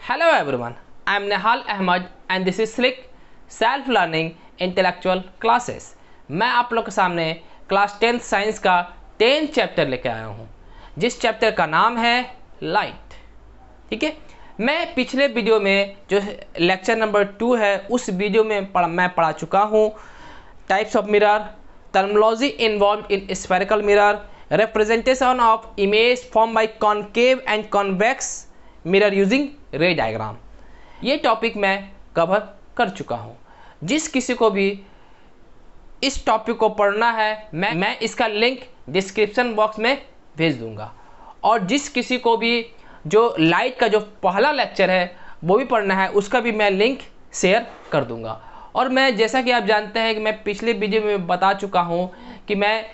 Hello everyone, I am Nehal Ahmad and this is Slick Self Learning Intellectual Classes। मैं आप लोग के सामने क्लास 10th साइंस का 10th चैप्टर लेके आया हूँ, जिस चैप्टर का नाम है लाइट। ठीक है, मैं पिछले वीडियो में जो लेक्चर नंबर 2 है उस वीडियो में मैं पढ़ा चुका हूँ types of mirror, terminology involve in spherical mirror, representation of image formed by concave and convex mirror using रे डायग्राम। ये टॉपिक मैं कवर कर चुका हूँ। जिस किसी को भी इस टॉपिक को पढ़ना है मैं इसका लिंक डिस्क्रिप्शन बॉक्स में भेज दूंगा, और जिस किसी को भी जो लाइट का जो पहला लेक्चर है वो भी पढ़ना है उसका भी मैं लिंक शेयर कर दूंगा। और मैं जैसा कि आप जानते हैं कि मैं पिछले वीडियो में बता चुका हूँ कि मैं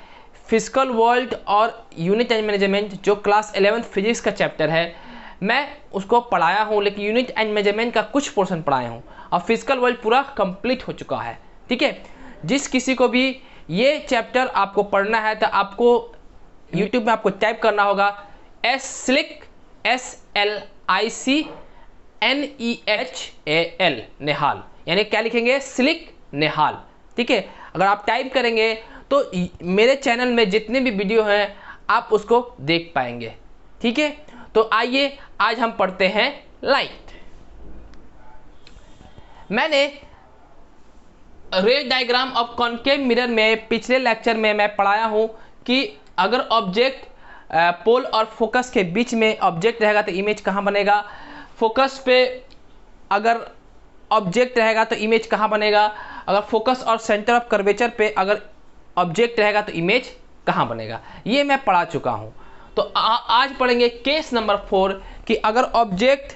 फिजिकल वर्ल्ड और यूनिट एंड मेजरमेंट जो क्लास 11th फिजिक्स का चैप्टर है मैं उसको पढ़ाया हूँ, लेकिन यूनिट एंड मेजरमेंट का कुछ पोर्शन पढ़ाया हूँ और फिजिकल वर्ल्ड पूरा कंप्लीट हो चुका है। ठीक है, जिस किसी को भी ये चैप्टर आपको पढ़ना है तो आपको यूट्यूब में आपको टाइप करना होगा SLICK SLICNEHAL नेहाल, यानी क्या लिखेंगे स्लिक नेहाल। ठीक है, अगर आप टाइप करेंगे तो मेरे चैनल में जितने भी वीडियो हैं आप उसको देख पाएंगे। ठीक है, तो आइए आज हम पढ़ते हैं लाइट। मैंने रे डायग्राम ऑफ कॉनकेव मिरर में पिछले लेक्चर में मैं पढ़ाया हूं कि अगर ऑब्जेक्ट पोल और फोकस के बीच में ऑब्जेक्ट रहेगा तो इमेज कहां बनेगा, फोकस पे अगर ऑब्जेक्ट रहेगा तो इमेज कहां बनेगा, अगर फोकस और सेंटर ऑफ कर्वेचर पे अगर ऑब्जेक्ट रहेगा तो इमेज कहां बनेगा, ये मैं पढ़ा चुका हूं। तो आज पढ़ेंगे केस नंबर 4 कि अगर ऑब्जेक्ट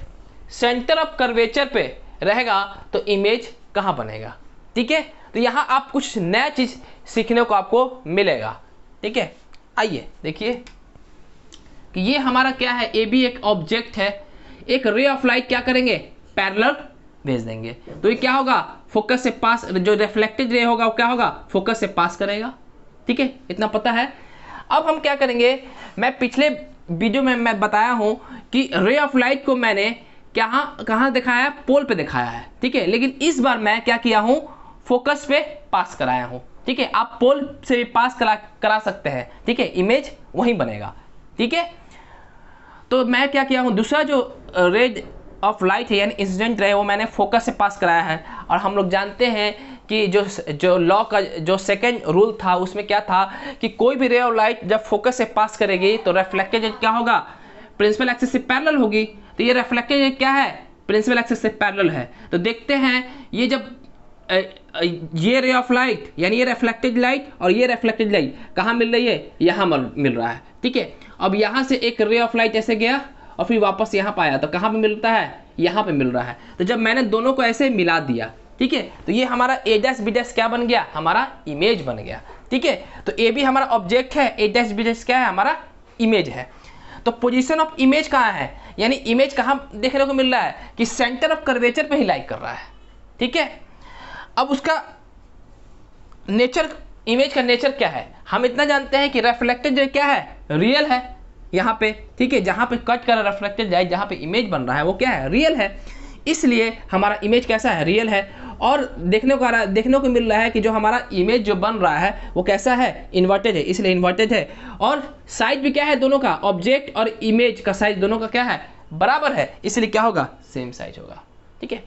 सेंटर ऑफ कर्वेचर पे रहेगा तो इमेज कहां बनेगा। ठीक है, तो यहां आप कुछ नया चीज सीखने को आपको मिलेगा। ठीक है, आइए देखिए कि ये हमारा क्या है, ए भी एक ऑब्जेक्ट है, एक रे ऑफ लाइट क्या करेंगे पैरेलल भेज देंगे तो ये क्या होगा फोकस से पास, जो रिफ्लेक्टेड रे होगा वो क्या होगा फोकस से पास करेगा। ठीक है, इतना पता है। अब हम क्या करेंगे, मैं पिछले वीडियो में मैं बताया हूं कि रे ऑफ लाइट को मैंने कहां दिखाया है, पोल पे दिखाया है। ठीक है, लेकिन इस बार मैं क्या किया हूं फोकस पे पास कराया हूं। ठीक है, आप पोल से भी पास करा सकते हैं। ठीक है, इमेज वहीं बनेगा। ठीक है, तो मैं क्या किया हूं, दूसरा जो रे ऑफ लाइट है यानी इंसिडेंट रे वो मैंने फोकस से पास कराया है। और हम लोग जानते हैं कि जो लॉ का जो सेकेंड रूल था उसमें क्या था कि कोई भी रे ऑफ लाइट जब फोकस से पास करेगी तो रिफ्लेक्टेड रेज क्या होगा प्रिंसिपल एक्सिस से पैरेलल होगी। तो ये रिफ्लेक्टेड रेज क्या है प्रिंसिपल एक्सिस से पैरेलल है। तो देखते हैं ये जब ये रे ऑफ लाइट यानी ये रिफ्लेक्टेड लाइट और ये रिफ्लेक्टेड लाइट कहाँ मिल रही है, यहाँ मिल रहा है। ठीक है, अब यहाँ से एक रे ऑफ लाइट ऐसे गया और फिर वापस यहाँ पे आया तो कहाँ पे मिलता है, यहाँ पे मिल रहा है। तो जब मैंने दोनों को ऐसे मिला दिया, ठीक है, तो ये हमारा ए डैश बी डैश क्या बन गया, हमारा इमेज बन गया। ठीक है, तो ए भी हमारा ऑब्जेक्ट है, ए डैश बी डैश क्या है हमारा इमेज है। तो पोजीशन ऑफ इमेज कहाँ है, यानी इमेज कहाँ देखने को मिल रहा है कि सेंटर ऑफ कर्वेचर पे ही लाइक कर रहा है। ठीक है, अब उसका नेचर, इमेज का नेचर क्या है, हम इतना जानते हैं कि रिफ्लेक्टेड क्या है रियल है यहाँ पे। ठीक है, जहाँ पे कट कर रिफ्लेक्टेड लाइट जहाँ पे इमेज बन रहा है वो क्या है रियल है, इसलिए हमारा इमेज कैसा है रियल है। और देखने को मिल रहा है कि जो हमारा इमेज जो बन रहा है वो कैसा है इन्वर्टेड है, इसलिए इन्वर्टेड है। और साइज भी क्या है दोनों का, ऑब्जेक्ट और इमेज का साइज दोनों का क्या है बराबर है, इसलिए क्या होगा सेम साइज होगा। ठीक है,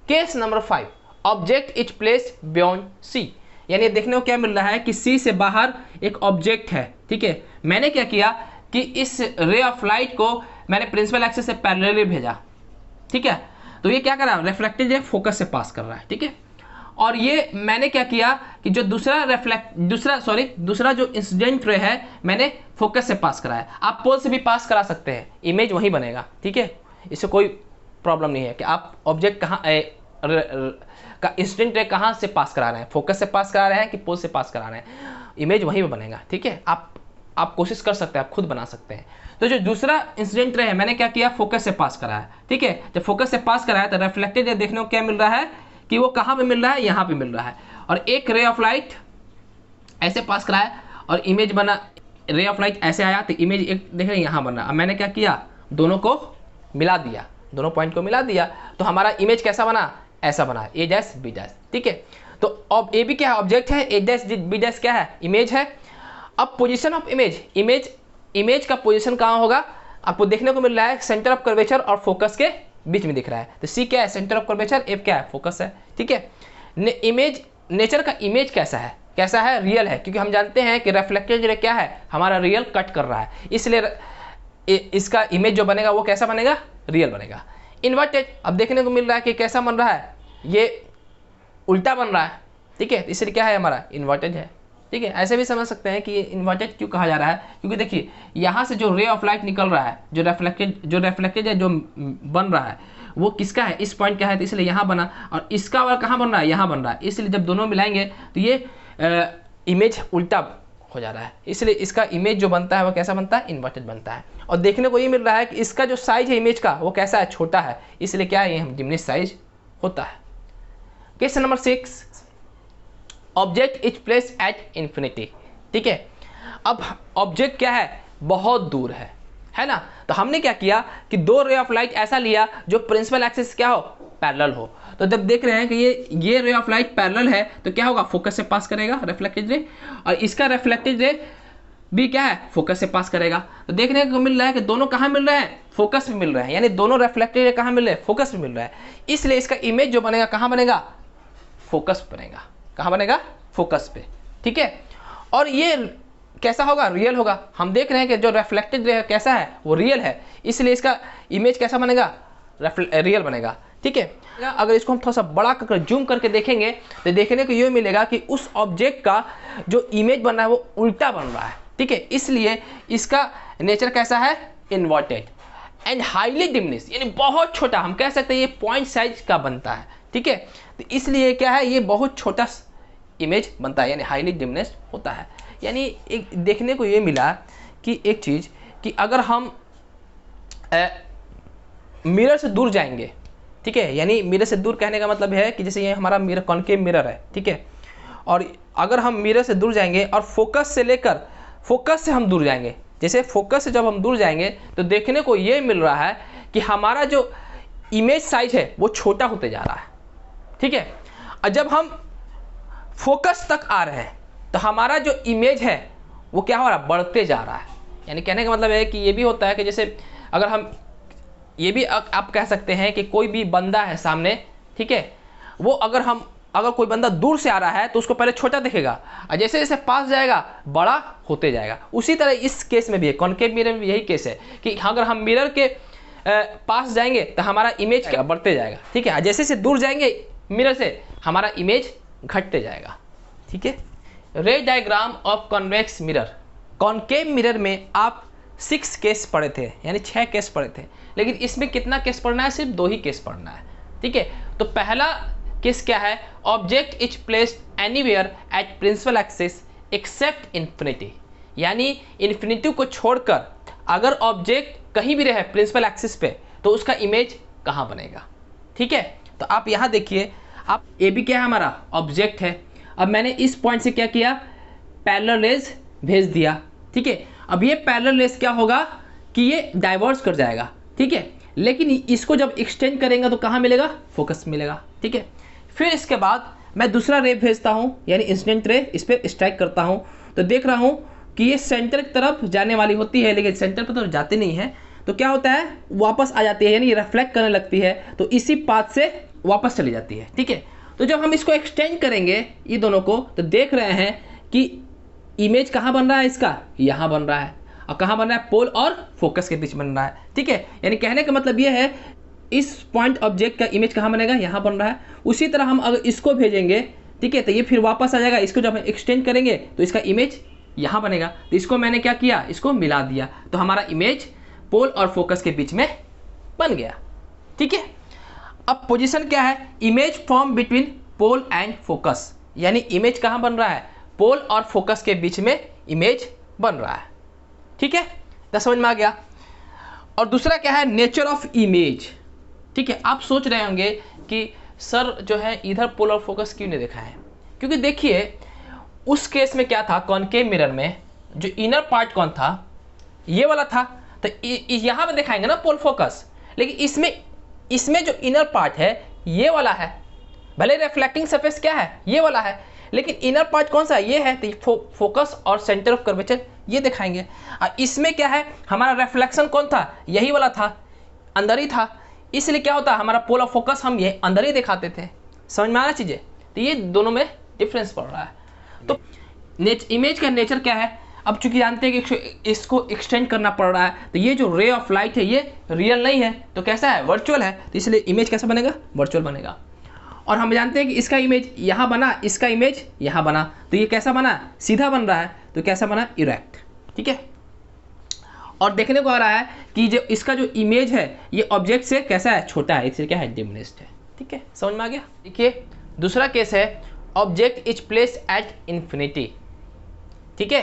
case number 5 object is placed beyond C, यानी देखने को क्या मिल रहा है कि सी से बाहर एक ऑब्जेक्ट है। ठीक है, मैंने क्या किया कि इस रे ऑफ लाइट को मैंने प्रिंसिपल एक्सिस से पैरेलली भेजा। ठीक है, तो ये क्या कर रहा है रिफ्लेक्टेड रे फोकस से पास कर रहा है। ठीक है, और ये मैंने क्या किया कि जो दूसरा जो इंसिडेंट रे है मैंने फोकस से पास कराया। आप पोल से भी पास करा सकते हैं, इमेज वहीं बनेगा। ठीक है, इससे कोई प्रॉब्लम नहीं है कि आप ऑब्जेक्ट कहाँ का इंसिडेंट रे कहाँ से पास करा रहे हैं, फोकस से पास करा रहे हैं कि पोल से पास करा रहे हैं, इमेज वहीं पे बनेगा। ठीक है, आप कोशिश कर सकते हैं, आप खुद बना सकते हैं। तो जो दूसरा इंसिडेंट रे है मैंने क्या किया फोकस से पास कराया। ठीक है, जब फोकस से पास कराया तो रिफ्लेक्टेड रे देखने को क्या मिल रहा है कि वो कहाँ पे मिल रहा है, यहाँ पे मिल रहा है। और एक रे ऑफ लाइट ऐसे पास कराया और इमेज बना, रे ऑफ लाइट ऐसे आया तो इमेज एक देख रहे हैं यहाँ बना। अब मैंने क्या किया दोनों को मिला दिया। दोनों पॉइंट को मिला दिया तो हमारा इमेज कैसा बना, ऐसा बना, ए डैश बी डैश। ठीक है, तो अब ए बी क्या है, ऑब्जेक्ट है, ए डैश बी डैश क्या है, इमेज है। अब पोजीशन ऑफ इमेज का पोजीशन कहाँ होगा, आपको देखने को मिल रहा है सेंटर ऑफ कर्वेचर और फोकस के बीच में दिख रहा है। तो सी क्या है, सेंटर ऑफ कर्वेचर, एफ क्या है, फोकस है। ठीक है, इमेज नेचर का इमेज कैसा है, रियल है, क्योंकि हम जानते हैं कि रिफ्लेक्टेड रे क्या है, हमारा रियल कट कर रहा है, इसलिए इसका इमेज जो बनेगा वो कैसा बनेगा, रियल बनेगा। इन्वर्टेड, अब देखने को मिल रहा है कि कैसा बन रहा है, ये उल्टा बन रहा है। ठीक है, इसलिए क्या है, हमारा इन्वर्टेड है। ठीक है, ऐसे भी समझ सकते हैं कि ये इन्वर्टेड क्यों कहा जा रहा है, क्योंकि देखिए यहाँ से जो रे ऑफ लाइट निकल रहा है, जो रिफ्लेक्टेड है, जो बन रहा है वो किसका है, इस पॉइंट का है, तो इसलिए यहाँ बना, और इसका वाला कहाँ बन रहा है, यहाँ बन रहा है, इसलिए जब दोनों मिलाएंगे तो ये इमेज उल्टा हो जा रहा है, इसलिए इसका इमेज जो बनता है वो कैसा बनता है, इन्वर्टेड बनता है। और देखने को ये मिल रहा है कि इसका जो साइज है इमेज का वो कैसा है, छोटा है, इसलिए क्या है, ये डिमिनिश साइज होता है। Question number 6, object is place at infinity. ठीक है, अब ऑब्जेक्ट क्या है, बहुत दूर है ना, तो हमने क्या किया कि दो रे ऑफ लाइट ऐसा लिया जो प्रिंसिपल एक्सिस क्या हो, पैरेलल हो। तो जब देख रहे हैं कि ये रे ऑफ लाइट पैरेलल है तो क्या होगा, फोकस से पास करेगा रिफ्लेक्टेड रे, और इसका रिफ्लेक्टेड रे भी क्या है, फोकस से पास करेगा। तो देखने को मिल रहा है कि दोनों कहाँ मिल रहे हैं, फोकस में मिल रहे हैं, यानी दोनों रिफ्लेक्टेड रे कहाँ मिल रहे हैं, फोकस में मिल रहा है, इसलिए इसका इमेज जो बनेगा कहाँ बनेगा, फोकस बनेगा, कहाँ बनेगा, फोकस पे। ठीक है, और ये कैसा होगा, रियल होगा। हम देख रहे हैं कि जो रिफ्लेक्टेड रे कैसा है, वो रियल है, इसलिए इसका इमेज कैसा बनेगा, रियल बनेगा। ठीक है, अगर इसको हम थोड़ा सा बड़ा करके जूम करके देखेंगे तो देखने को ये मिलेगा कि उस ऑब्जेक्ट का जो इमेज बन रहा है वो उल्टा बन रहा है। ठीक है, इसलिए इसका नेचर कैसा है, इन्वर्टेड एंड हाईली डिमिनिश, यानी बहुत छोटा, हम कह सकते हैं ये पॉइंट साइज का बनता है। ठीक है, तो इसलिए क्या है, ये बहुत छोटा इमेज बनता है, यानी हाईली डिमिनिश होता है। यानी एक देखने को ये मिला कि एक चीज़ कि अगर हम मिरर से दूर जाएंगे, ठीक है, यानी मिरर से दूर कहने का मतलब है कि जैसे ये हमारा मिरर कॉन्केव मिरर है, ठीक है, और अगर हम मिरर से दूर जाएंगे और फोकस से हम दूर जाएंगे, जैसे फोकस से जब हम दूर जाएंगे तो देखने को ये मिल रहा है कि हमारा जो इमेज साइज है वो छोटा होते जा रहा है। ठीक है, और जब हम फोकस तक आ रहे हैं तो हमारा जो इमेज है वो क्या हो रहा है, बढ़ते जा रहा है। यानी कहने का मतलब है कि ये भी होता है कि जैसे अगर हम ये भी आप कह सकते हैं कि कोई भी बंदा है सामने, ठीक है, वो अगर कोई बंदा दूर से आ रहा है तो उसको पहले छोटा दिखेगा और जैसे जैसे पास जाएगा बड़ा होते जाएगा। उसी तरह इस केस में भी है, कॉन्केव मिरर में भी यही केस है कि अगर हम मिरर के पास जाएंगे तो हमारा इमेज क्या बढ़ते जाएगा। ठीक है, जैसे जैसे दूर जाएंगे मिरर से हमारा इमेज घटते जाएगा। ठीक है, रे diagram of convex mirror. Concave mirror में आप 6 केस पढ़े थे, यानी 6 केस पढ़े थे, लेकिन इसमें कितना केस पढ़ना है, सिर्फ 2 ही केस पढ़ना है। ठीक है, तो पहला केस क्या है, object is placed anywhere at principal axis except infinity, यानी इन्फिनिटी को छोड़कर अगर ऑब्जेक्ट कहीं भी रहे प्रिंसिपल एक्सिस पे तो उसका इमेज कहाँ बनेगा। ठीक है, तो आप यहाँ देखिए, आप ए बी क्या है, हमारा ऑब्जेक्ट है। अब मैंने इस पॉइंट से क्या किया, पैरेलल रेज भेज दिया। ठीक है, अब ये पैरेलल रेज क्या होगा कि ये डाइवर्स कर जाएगा। ठीक है, लेकिन इसको जब एक्सटेंड करेंगे तो कहाँ मिलेगा, फोकस मिलेगा। ठीक है, फिर इसके बाद मैं दूसरा रे भेजता हूँ, यानी इंसिडेंट रे, इस पर स्ट्राइक करता हूँ तो देख रहा हूँ कि ये सेंटर की तरफ जाने वाली होती है, लेकिन सेंटर पर तो जाती नहीं है, तो क्या होता है, वापस आ जाती है, यानी रिफ्लेक्ट करने लगती है, तो इसी पाथ से वापस चली जाती है। ठीक है, तो जब हम इसको एक्सटेंड करेंगे ये दोनों को तो देख रहे हैं कि इमेज कहाँ बन रहा है, इसका यहाँ बन रहा है, और कहाँ बन रहा है, पोल और फोकस के बीच बन रहा है। ठीक है, यानी कहने का मतलब ये है इस पॉइंट ऑब्जेक्ट का इमेज कहाँ बनेगा, यहाँ बन रहा है। उसी तरह हम अगर इसको भेजेंगे, ठीक है, तो ये फिर वापस आ जाएगा, इसको जब हम एक्सटेंड करेंगे तो इसका इमेज यहाँ बनेगा। तो इसको मैंने क्या किया, इसको मिला दिया, तो हमारा इमेज पोल और फोकस के बीच में बन गया। ठीक है, अब पोजीशन क्या है, image form between pole and focus, यानी इमेज कहाँ बन रहा है, पोल और फोकस के बीच में इमेज बन रहा है। ठीक है, तो समझ में आ गया। और दूसरा क्या है, नेचर ऑफ इमेज। ठीक है, आप सोच रहे होंगे कि सर जो है इधर पोल और फोकस क्यों नहीं देखा है, क्योंकि देखिए उस केस में क्या था, कॉन्केव मिरर में जो इनर पार्ट कौन था, ये वाला था, तो यहाँ पे दिखाएंगे ना पोल फोकस, लेकिन इसमें इसमें जो इनर पार्ट है ये वाला है, भले रिफ्लेक्टिंग सरफेस क्या है ये वाला है, लेकिन इनर पार्ट कौन सा है ये है, तो फोकस और सेंटर ऑफ कर्वेचर ये दिखाएंगे। और इसमें क्या है, हमारा रिफ्लेक्शन कौन था, यही वाला था, अंदर ही था, इसलिए क्या होता है हमारा पोल ऑफ फोकस हम ये अंदर ही दिखाते थे। समझ में आ रहा चीज़ें, तो ये दोनों में डिफरेंस पड़ रहा है। तो इमेज का नेचर क्या है, अब चूंकि जानते हैं कि इसको एक्सटेंड करना पड़ रहा है, तो ये जो रे ऑफ लाइट है ये रियल नहीं है, तो कैसा है, वर्चुअल है, तो इसलिए इमेज कैसा बनेगा, वर्चुअल बनेगा। और हम जानते हैं कि इसका इमेज यहाँ बना, इसका इमेज यहाँ बना, तो ये कैसा बना, सीधा बन रहा है, तो कैसा बना, इरेक्ट। ठीक है, और देखने को आ रहा है कि जो इसका जो इमेज है ये ऑब्जेक्ट से कैसा है, छोटा है, इसलिए क्या है, डिमिनिश्ड है। ठीक है, समझ में आ गया। देखिए दूसरा केस है, object is placed at infinity. ठीक है,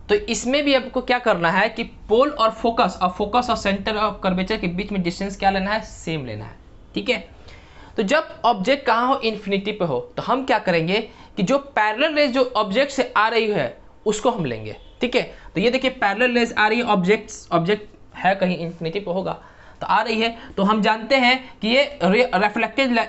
तो इसमें भी आपको क्या करना है कि पोल और फोकस और सेंटर ऑफ कर्वेचर के बीच में डिस्टेंस क्या लेना है, सेम लेना है। ठीक है, तो जब ऑब्जेक्ट कहाँ हो, इन्फिनिटी पे हो, तो हम क्या करेंगे कि जो पैरेलल रेज जो ऑब्जेक्ट से आ रही है उसको हम लेंगे। ठीक है, तो ये देखिए पैरेलल रेज आ रही है, ऑब्जेक्ट है कहीं इन्फिनिटी पे होगा तो आ रही है, तो हम जानते हैं कि ये रिफ्लेक्टेड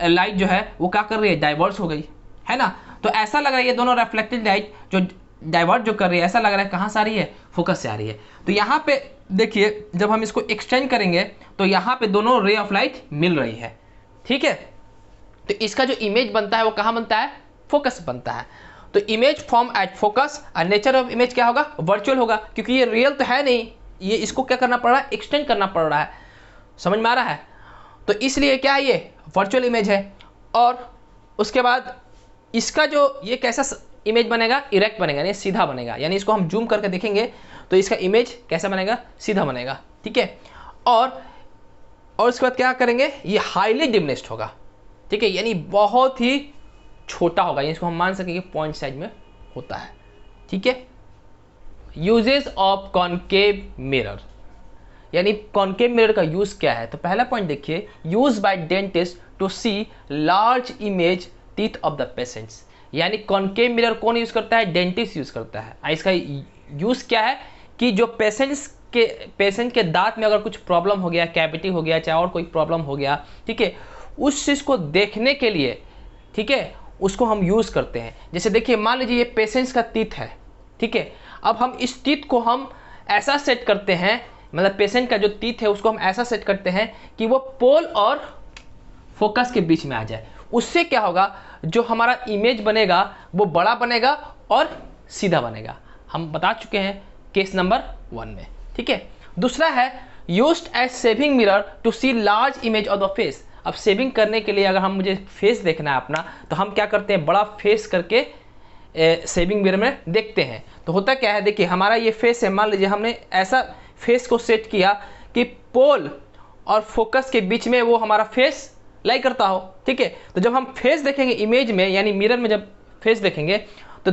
लाइट जो है वो क्या कर रही है, डाइवर्स हो गई है ना। तो ऐसा लग रहा है ये दोनों रिफ्लेक्टेड लाइट जो डाइवर्ट जो कर रही है, ऐसा लग रहा है कहाँ से आ रही है, फोकस से आ रही है। तो यहाँ पे देखिए जब हम इसको एक्सटेंड करेंगे तो यहाँ पे दोनों रे ऑफ लाइट मिल रही है। ठीक है, तो इसका जो इमेज बनता है वो कहाँ बनता है, फोकस बनता है। तो इमेज फॉर्म एट फोकस और नेचर ऑफ इमेज क्या होगा, वर्चुअल होगा, क्योंकि ये रियल तो है नहीं, ये इसको क्या करना पड़ रहा है, एक्सटेंड करना पड़ रहा है। समझ में आ रहा है, तो इसलिए क्या है, ये वर्चुअल इमेज है। और उसके बाद इसका जो ये कैसा इमेज बनेगा, इरेक्ट बनेगा, यानी सीधा बनेगा, यानी इसको हम जूम करके देखेंगे तो इसका इमेज कैसा बनेगा, सीधा बनेगा। ठीक है, और उसके बाद क्या करेंगे, ये हाईली डिमिनिश्ड होगा। ठीक है, यानी बहुत ही छोटा होगा, इसको हम मान सकेंगे पॉइंट साइज में होता है। ठीक है, यूजेस ऑफ कॉनकेव मिरर, यानी कॉनकेव मिरर का यूज क्या है, तो पहला पॉइंट देखिए, use by dentist to see large image teeth of the patients. यानी कॉनकेव मिरर कौन यूज करता है, डेंटिस्ट यूज करता है। इसका यूज क्या है कि जो पेशेंट के दांत में अगर कुछ प्रॉब्लम हो गया, कैविटी हो गया, चाहे और कोई प्रॉब्लम हो गया, ठीक है, उस चीज को देखने के लिए, ठीक है, उसको हम यूज करते हैं। जैसे देखिए मान लीजिए ये पेशेंट्स का टीथ है, ठीक है, अब हम इस टीथ को हम ऐसा सेट करते हैं, मतलब पेशेंट का जो टीथ है उसको हम ऐसा सेट करते हैं कि वो पोल और फोकस के बीच में आ जाए। उससे क्या होगा, जो हमारा इमेज बनेगा वो बड़ा बनेगा और सीधा बनेगा। हम बता चुके हैं केस नंबर 1 में। ठीक है, दूसरा है used as shaving mirror to see large image of the face. अब सेविंग करने के लिए अगर हम मुझे फेस देखना है अपना, तो हम क्या करते हैं, बड़ा फेस करके सेविंग मिरर में देखते हैं। तो होता क्या है, देखिए हमारा ये फेस है, मान लीजिए हमने ऐसा फेस को सेट किया कि पोल और फोकस के बीच में वो हमारा फेस लाई करता हो। ठीक है, तो जब हम फेस देखेंगे इमेज में, यानी मिरर में जब फेस देखेंगे तो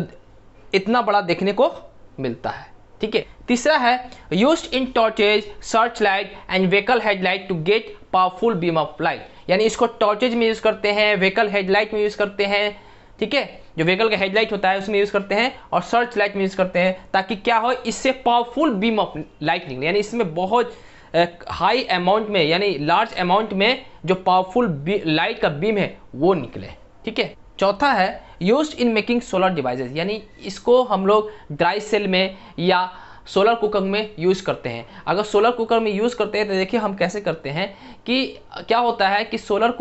इतना बड़ा देखने को मिलता है। ठीक है, तीसरा है used in torches, search light and vehicle headlight to get powerful beam of light. यानी इसको टॉर्चेज में यूज करते हैं, व्हीकल हेडलाइट में यूज करते हैं, ठीक है, जो व्हीकल का हेडलाइट होता है उसमें यूज करते हैं, और सर्च लाइट में यूज करते हैं, ताकि क्या हो, इससे पावरफुल बीम ऑफ लाइट निकले, यानी इसमें बहुत हाई अमाउंट में, यानी लार्ज अमाउंट में जो पावरफुल लाइट का बीम है वो निकले। ठीक है, चौथा है used in making solar devices, यानी इसको हम लोग ड्राई सेल में या सोलर कुकर में यूज़ करते हैं। अगर सोलर कुकर में यूज़ करते हैं तो देखिए हम कैसे करते हैं कि क्या होता है कि सोलर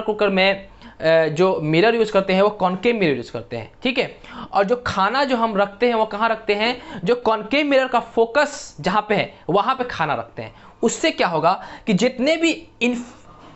कुकर में जो मिरर यूज़ करते हैं वो कॉनकेव मिरर यूज़ करते हैं। ठीक है, और जो खाना जो हम रखते हैं वो कहाँ रखते हैं, जो कॉनकेव मिरर का फोकस जहाँ पे है वहाँ पे खाना रखते हैं। उससे क्या होगा कि जितने भी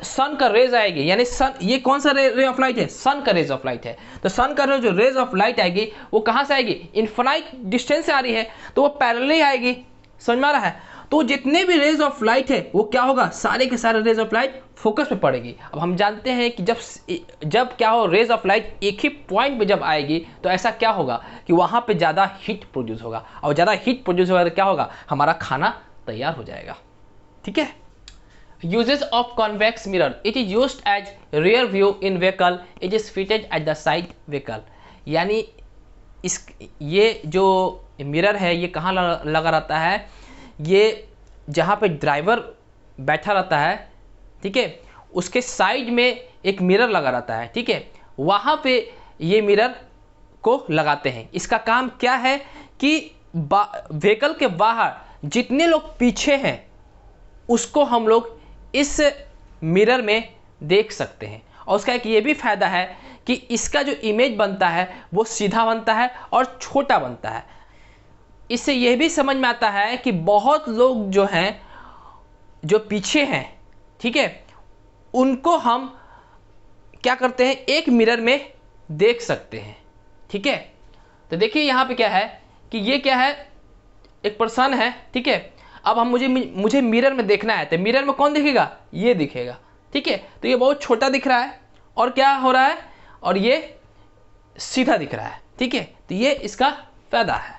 सन का रेज आएगी, यानी सन, ये कौन सा रे ऑफ लाइट है, सन का रेज ऑफ लाइट है, तो सन का जो रेज ऑफ लाइट आएगी वो कहाँ से आएगी, इनफाइनाइट डिस्टेंस से आ रही है, तो वो पैरेलली आएगी। समझ में आ रहा है, तो जितने भी रेज ऑफ लाइट है वो क्या होगा, सारे के सारे रेज ऑफ लाइट फोकस पे पड़ेगी। अब हम जानते हैं कि जब क्या हो, रेज ऑफ लाइट एक ही पॉइंट पे जब आएगी तो ऐसा क्या होगा कि वहाँ पे ज़्यादा हीट प्रोड्यूस होगा, और ज़्यादा हीट प्रोड्यूस होगा तो क्या होगा, हमारा खाना तैयार हो जाएगा। ठीक है, Uses of convex mirror. It is used as rear view in vehicle. It is fitted at the side vehicle. यानी ये जो मिरर है ये कहाँ लगा रहता है, ये जहाँ पे ड्राइवर बैठा रहता है, ठीक है, उसके साइड में एक मिरर लगा रहता है, ठीक है, वहाँ पे ये मिरर को लगाते हैं। इसका काम क्या है कि व्हीकल के बाहर जितने लोग पीछे हैं उसको हम लोग इस मिरर में देख सकते हैं। और उसका एक ये भी फ़ायदा है कि इसका जो इमेज बनता है वो सीधा बनता है और छोटा बनता है। इससे यह भी समझ में आता है कि बहुत लोग जो हैं, जो पीछे हैं, ठीक है, उनको हम क्या करते हैं, एक मिरर में देख सकते हैं, ठीक है। तो देखिए यहाँ पे क्या है कि ये क्या है, एक पर्सन है, ठीक है। अब हम मुझे मिरर में देखना है, तो मिरर में कौन दिखेगा, ये दिखेगा, ठीक है। तो ये बहुत छोटा दिख रहा है और क्या हो रहा है, और ये सीधा दिख रहा है, ठीक है। तो ये इसका फायदा है।